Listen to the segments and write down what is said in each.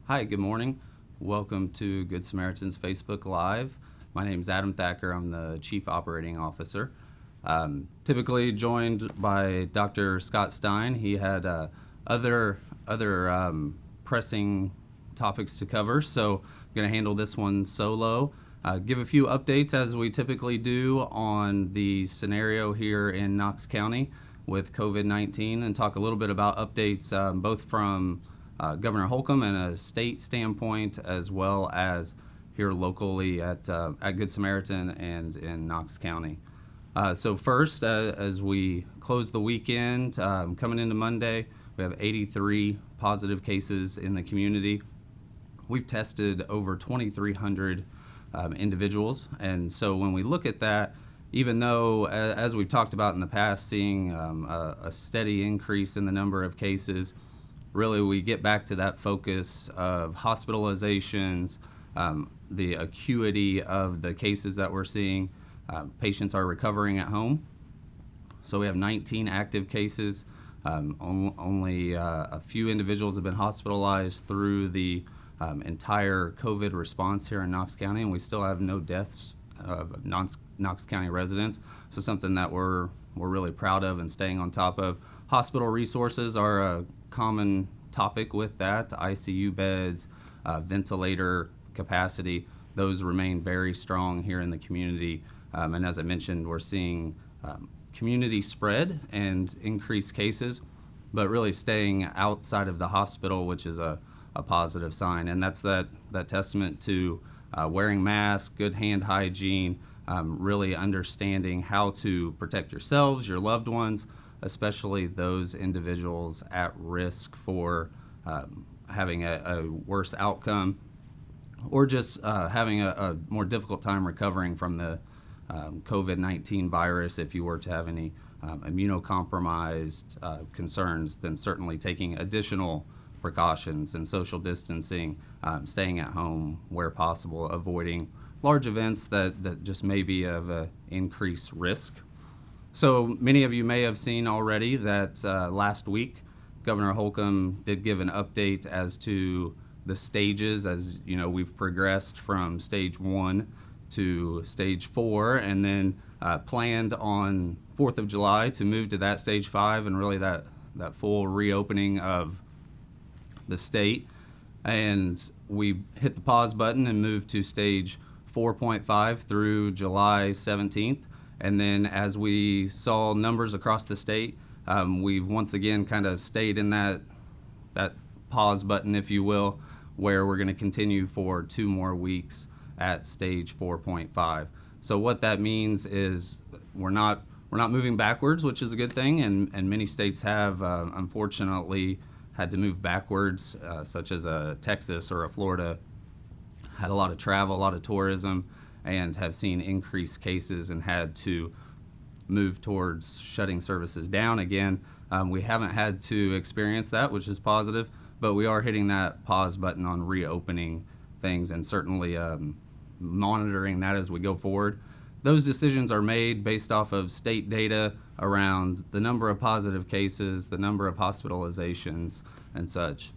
Hi, good morning. Welcome to Good Samaritan's Facebook Live. My name is Adam Thacker. I'm the Chief Operating Officer. Typically joined by Dr. Scott Stein. He had other pressing topics to cover, so I'm going to handle this one solo. Give a few updates as we typically do on the scenario here in Knox County with COVID-19 and talk a little bit about updates both from Governor Holcomb and a state standpoint, as well as here locally at Good Samaritan and in Knox County. So first, as we close the weekend, coming into Monday, we have 83 positive cases in the community. We've tested over 2,300 individuals, and so when we look at that, even though, as we've talked about in the past, seeing a steady increase in the number of cases, really we get back to that focus of hospitalizations, the acuity of the cases that we're seeing. Patients are recovering at home. So we have 19 active cases. Only a few individuals have been hospitalized through the entire COVID response here in Knox County, and we still have no deaths of Knox County residents. So something that we're really proud of and staying on top of. Hospital resources are a common topic with that. ICU beds, ventilator capacity, those remain very strong here in the community. And as I mentioned, we're seeing community spread and increased cases, but really staying outside of the hospital, which is a positive sign. And that's that testament to wearing masks, good hand hygiene, really understanding how to protect yourselves, your loved ones, especially those individuals at risk for having a worse outcome or just having a more difficult time recovering from the COVID-19 virus. If you were to have any immunocompromised concerns, then certainly taking additional precautions and social distancing, staying at home where possible, avoiding large events that just may be of increased risk. So many of you may have seen already that last week, Governor Holcomb did give an update as to the stages. As you know, we've progressed from stage 1 to stage 4, and then planned on 4th of July to move to that stage 5 and really that full reopening of the state. And we hit the pause button and moved to stage 4.5 through July 17th. And then as we saw numbers across the state, we've once again kind of stayed in that pause button, if you will, where we're going to continue for 2 more weeks at stage 4.5. So what that means is we're not moving backwards, which is a good thing, and many states have unfortunately had to move backwards, such as Texas or Florida had a lot of travel, a lot of tourism, and have seen increased cases and had to move towards shutting services down again. We haven't had to experience that, which is positive, but we are hitting that pause button on reopening things and certainly monitoring that as we go forward. Those decisions are made based off of state data around the number of positive cases, the number of hospitalizations, and such.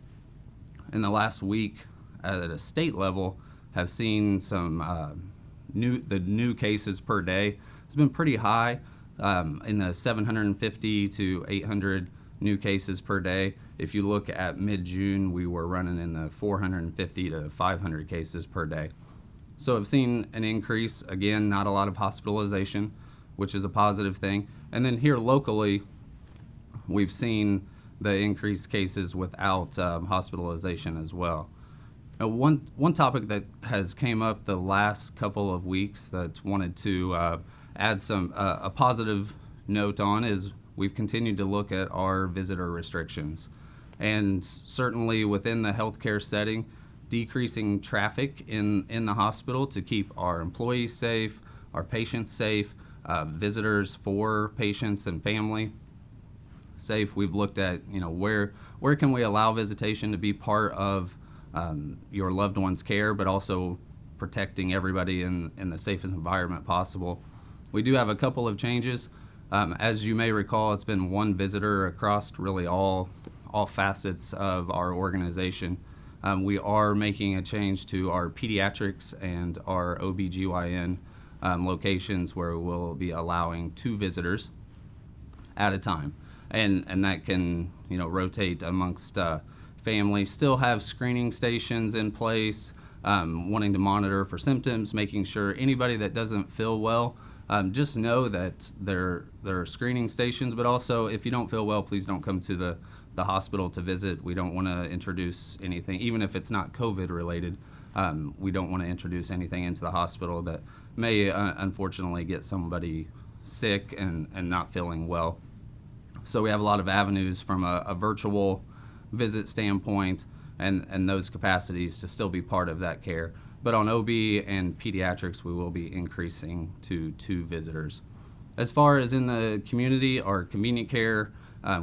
In the last week, at a state level, have seen some new cases per day. It's been pretty high, in the 750 to 800 new cases per day. If you look at mid-June, we were running in the 450 to 500 cases per day. So I've seen an increase, again, not a lot of hospitalization, which is a positive thing. And then here locally, we've seen the increased cases without hospitalization as well. Now, one topic that has came up the last couple of weeks that wanted to add a positive note on is we've continued to look at our visitor restrictions. And certainly within the healthcare setting, decreasing traffic in the hospital to keep our employees safe, our patients safe, visitors for patients and family safe. We've looked at, where can we allow visitation to be part of your loved one's care, but also protecting everybody in the safest environment possible. We do have a couple of changes. As you may recall, it's been one visitor across really all facets of our organization. We are making a change to our pediatrics and our OBGYN locations where we'll be allowing 2 visitors at a time. And that can, rotate amongst families. Still have screening stations in place, wanting to monitor for symptoms, making sure anybody that doesn't feel well, just know that there are screening stations, but also if you don't feel well, please don't come to the hospital to visit. We don't want to introduce anything, even if it's not COVID related. We don't want to introduce anything into the hospital that may unfortunately get somebody sick and not feeling well. So we have a lot of avenues from a virtual visit standpoint and those capacities to still be part of that care. But on OB and pediatrics, we will be increasing to 2 visitors. As far as in the community, our convenient care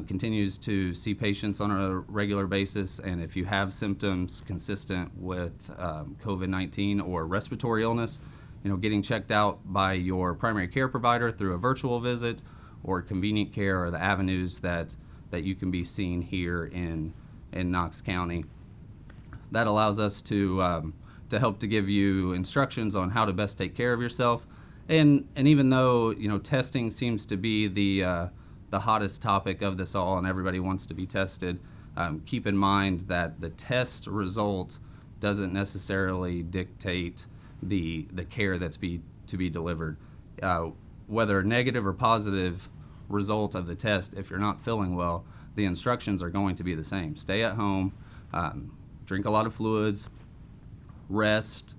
continues to see patients on a regular basis, and if you have symptoms consistent with COVID-19 or respiratory illness, getting checked out by your primary care provider through a virtual visit or convenient care are the avenues that you can be seen here in Knox County. That allows us to help to give you instructions on how to best take care of yourself. And even though testing seems to be the hottest topic of this all, and everybody wants to be tested, keep in mind that the test result doesn't necessarily dictate the care that's to be delivered. Whether negative or positive result of the test, if you're not feeling well, the instructions are going to be the same. Stay at home, drink a lot of fluids, rest,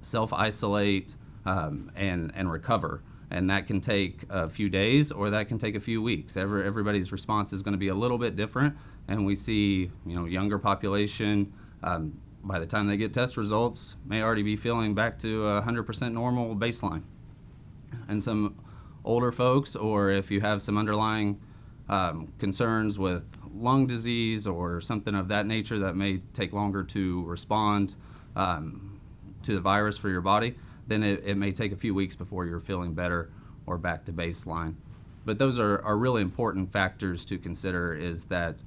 self-isolate, and recover. And that can take a few days or that can take a few weeks. Everybody's response is going to be a little bit different, and we see younger population, by the time they get test results, may already be feeling back to 100% normal baseline. And some older folks, or if you have some underlying concerns with lung disease or something of that nature that may take longer to respond to the virus for your body, then it may take a few weeks before you're feeling better or back to baseline. But those are really important factors to consider, is that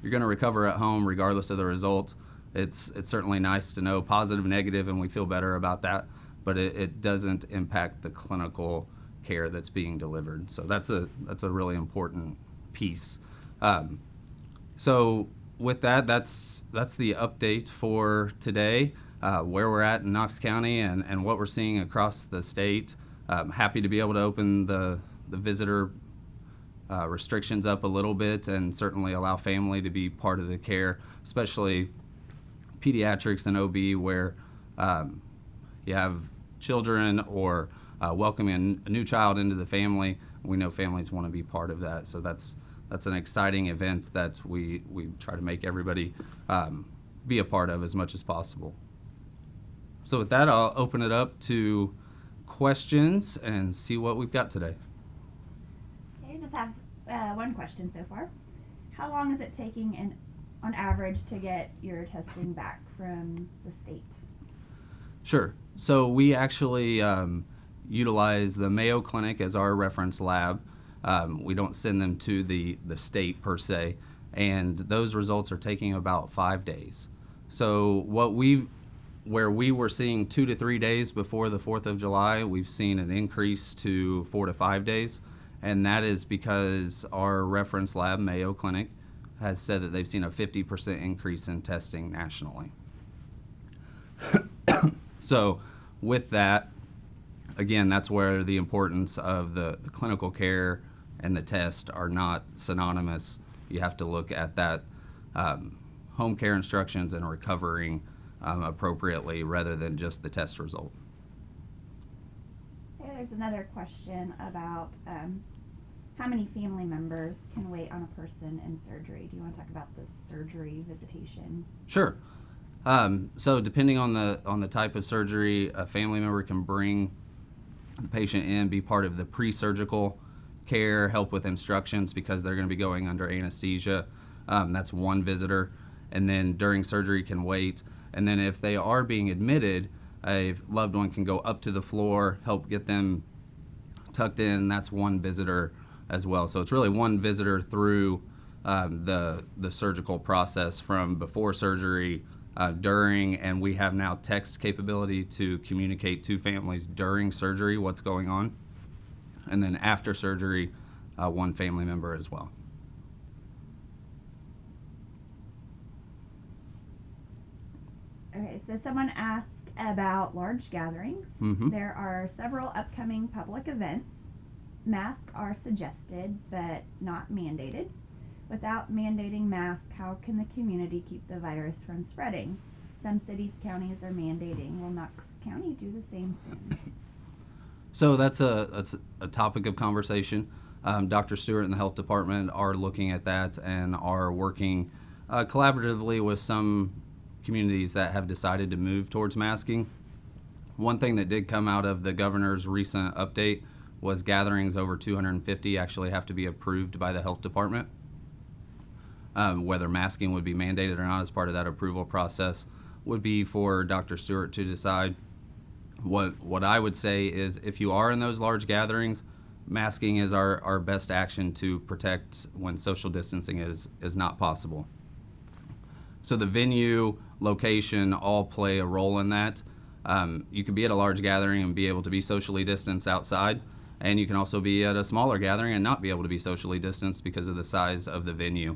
you're going to recover at home regardless of the result. It's certainly nice to know positive, negative, and we feel better about that, but it doesn't impact the clinical care that's being delivered. So that's a really important piece. So with that's the update for today, where we're at in Knox County and what we're seeing across the state. Happy to be able to open the visitor restrictions up a little bit and certainly allow family to be part of the care, especially pediatrics and OB, where you have children or welcoming a new child into the family. We know families want to be part of that, so that's an exciting event that we try to make everybody be a part of as much as possible. So with that, I'll open it up to questions and see what we've got today. Okay, I just have one question so far. How long is it taking on average to get your testing back from the state? Sure. So we actually utilize the Mayo Clinic as our reference lab. We don't send them to the state per se, and those results are taking about 5 days. So where we were seeing 2 to 3 days before the 4th of July, we've seen an increase to 4 to 5 days, and that is because our reference lab, Mayo Clinic, has said that they've seen a 50% increase in testing nationally. So with that, again, that's where the importance of the clinical care and the test are not synonymous. You have to look at that home care instructions and recovering appropriately rather than just the test result. Okay, there's another question about how many family members can wait on a person in surgery. Do you want to talk about the surgery visitation? Sure. So depending on the type of surgery, a family member can bring the patient in, be part of the pre-surgical care, help with instructions because they're going to be going under anesthesia. That's one visitor. And then during surgery can wait. And then if they are being admitted, a loved one can go up to the floor, help get them tucked in. That's one visitor as well. So it's really one visitor through the surgical process from before surgery, during, and we have now text capability to communicate to families during surgery what's going on, and then after surgery, one family member as well. Okay, so someone asked about large gatherings. Mhm. There are several upcoming public events. Masks are suggested, but not mandated. Without mandating masks, how can the community keep the virus from spreading? Some cities, counties are mandating. Will Knox County do the same soon? So that's a topic of conversation. Dr. Stewart and the health department are looking at that and are working collaboratively with some communities that have decided to move towards masking. One thing that did come out of the governor's recent update was gatherings over 250 actually have to be approved by the health department. Whether masking would be mandated or not as part of that approval process would be for Dr. Stewart to decide. What I would say is if you are in those large gatherings, masking is our best action to protect when social distancing is not possible. So the venue, location all play a role in that. You can be at a large gathering and be able to be socially distanced outside, and you can also be at a smaller gathering and not be able to be socially distanced because of the size of the venue.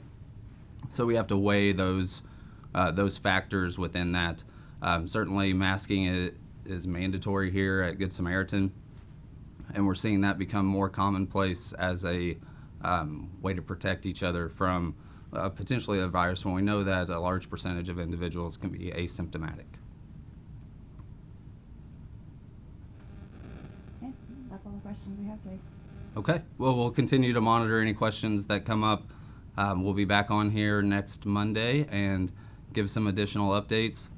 So we have to weigh those factors within that. Certainly masking is mandatory here at Good Samaritan, and we're seeing that become more commonplace as a way to protect each other from potentially a virus when we know that a large percentage of individuals can be asymptomatic. Okay, that's all the questions we have today. Okay, well, we'll continue to monitor any questions that come up. We'll be back on here next Monday and give some additional updates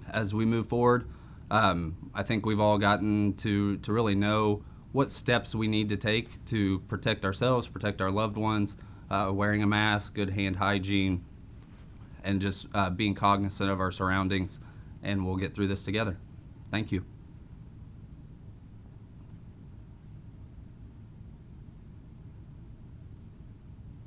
as we move forward. I think we've all gotten to really know what steps we need to take to protect ourselves, protect our loved ones, wearing a mask, good hand hygiene, and just being cognizant of our surroundings, and we'll get through this together. Thank you.